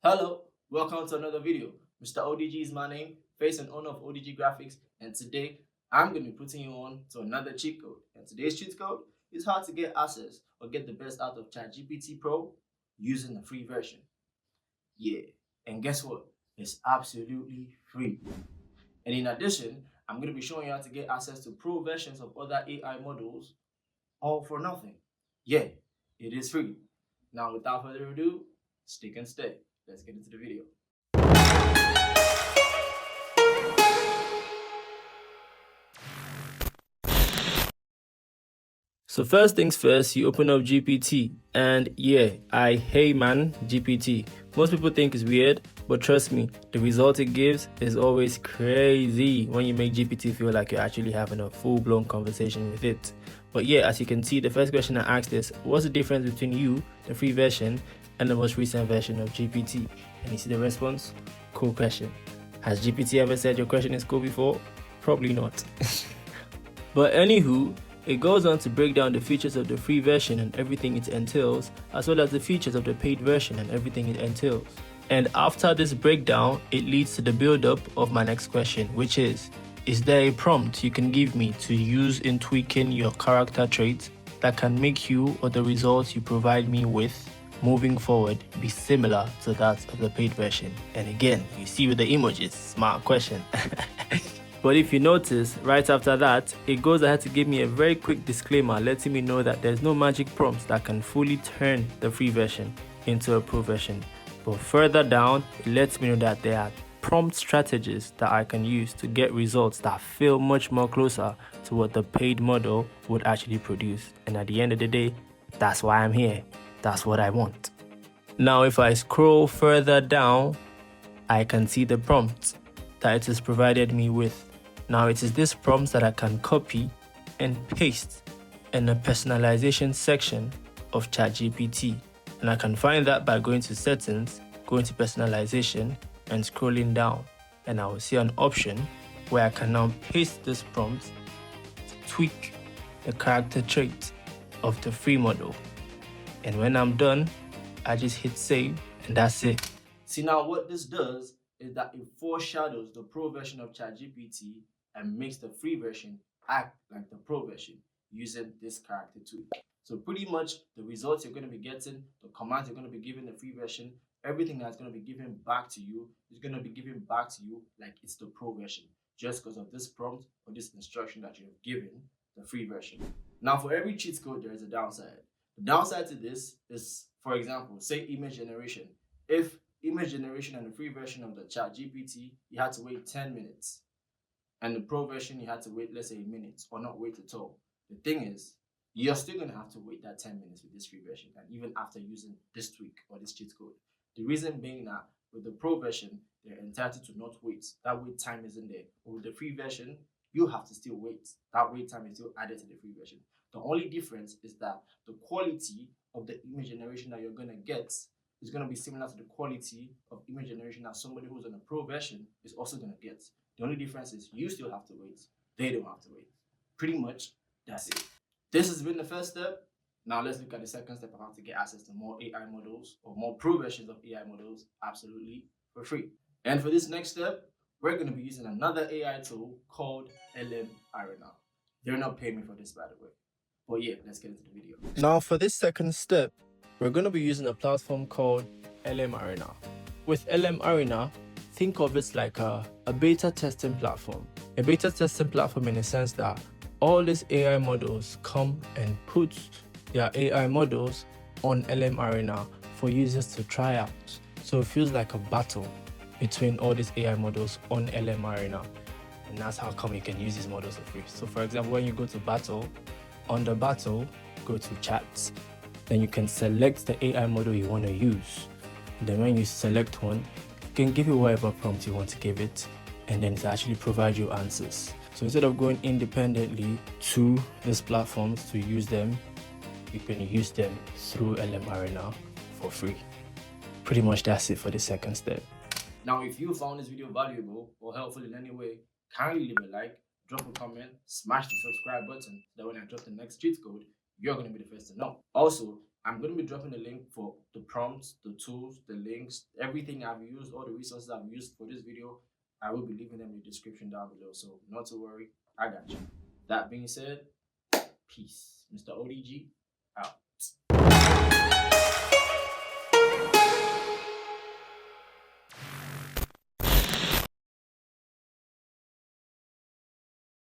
Hello, welcome to another video. Mr. ODG is my name, face and owner of ODG Graphics, and today I'm going to be putting you on to another cheat code. And today's cheat code is how to get access or get the best out of ChatGPT Pro using the free version. Yeah, and guess what? It's absolutely free. And in addition, I'm going to be showing you how to get access to pro versions of other AI models all for nothing. Yeah, it is free. Now, without further ado, stick and stay. Let's get into the video. So first things first, you open up GPT, and yeah, hey man, GPT. Most people think it's weird, but trust me, the result it gives is always crazy when you make GPT feel like you're actually having a full-blown conversation with it. But yeah, as you can see, the first question I asked is, what's the difference between you, the free version, and the most recent version of GPT? And you see the response? Cool question. Has GPT ever said your question is cool before? Probably not. But anywho, it goes on to break down the features of the free version and everything it entails, as well as the features of the paid version and everything it entails. And after this breakdown, it leads to the build-up of my next question, which is there a prompt you can give me to use in tweaking your character traits that can make you or the results you provide me with moving forward be similar to that of the paid version? And again, you see with the emojis, smart question. But if you notice, right after that, it goes ahead to give me a very quick disclaimer letting me know that there's no magic prompts that can fully turn the free version into a pro version. But further down, it lets me know that there are prompt strategies that I can use to get results that feel much more closer to what the paid model would actually produce. And at the end of the day, that's why I'm here. That's what I want. Now, if I scroll further down, I can see the prompts that it has provided me with. Now, it is this prompt that I can copy and paste in the personalization section of ChatGPT. And I can find that by going to settings, going to personalization, and scrolling down. And I will see an option where I can now paste this prompt to tweak the character trait of the free model. And when I'm done, I just hit save, and that's it. See, now what this does is that it foreshadows the pro version of ChatGPT and makes the free version act like the pro version using this character tweak. So pretty much the results you're going to be getting, the commands you're going to be giving the free version, everything that's going to be given back to you is going to be given back to you like it's the pro version, just because of this prompt or this instruction that you have given the free version. Now, for every cheat code, there is a downside. The downside to this is, for example, say image generation. If image generation and the free version of the ChatGPT, you had to wait 10 minutes. And the pro version, you had to wait, let's say, a minute or not wait at all. The thing is, you're still going to have to wait that 10 minutes with this free version, and even after using this tweak or this cheat code. The reason being that with the pro version, they're entitled to not wait. That wait time isn't there. But with the free version, you have to still wait. That wait time is still added to the free version. The only difference is that the quality of the image generation that you're going to get is going to be similar to the quality of image generation that somebody who's on a pro version is also going to get. The only difference is you still have to wait. They don't have to wait. Pretty much, that's it. This has been the first step. Now let's look at the second step of how to get access to more AI models or more pro versions of AI models absolutely for free. And for this next step, we're going to be using another AI tool called LM Arena. They're not paying me for this, by the way. But yeah, let's get into the video. Now for this second step, we're going to be using a platform called LM Arena. With LM Arena, think of it like a beta testing platform. A beta testing platform in the sense that all these AI models come and put their AI models on LM Arena for users to try out. So it feels like a battle between all these AI models on LM Arena. And that's how come you can use these models for free. So for example, when you go to battle, on the battle, go to chats. Then you can select the AI model you want to use. Then when you select one, you can give it whatever prompt you want to give it, and then it actually provides you answers. So instead of going independently to these platforms to use them, you can use them through LM Arena for free. Pretty much that's it for the second step. Now, if you found this video valuable or helpful in any way, kindly leave a like, drop a comment, smash the subscribe button so that when I drop the next cheat code, you're going to be the first to know. Also, I'm going to be dropping the link for the prompts, the tools, the links, everything I've used, all the resources I've used for this video. I will be leaving them in the description down below. So not to worry, I got you. That being said, peace. Mr. ODG out.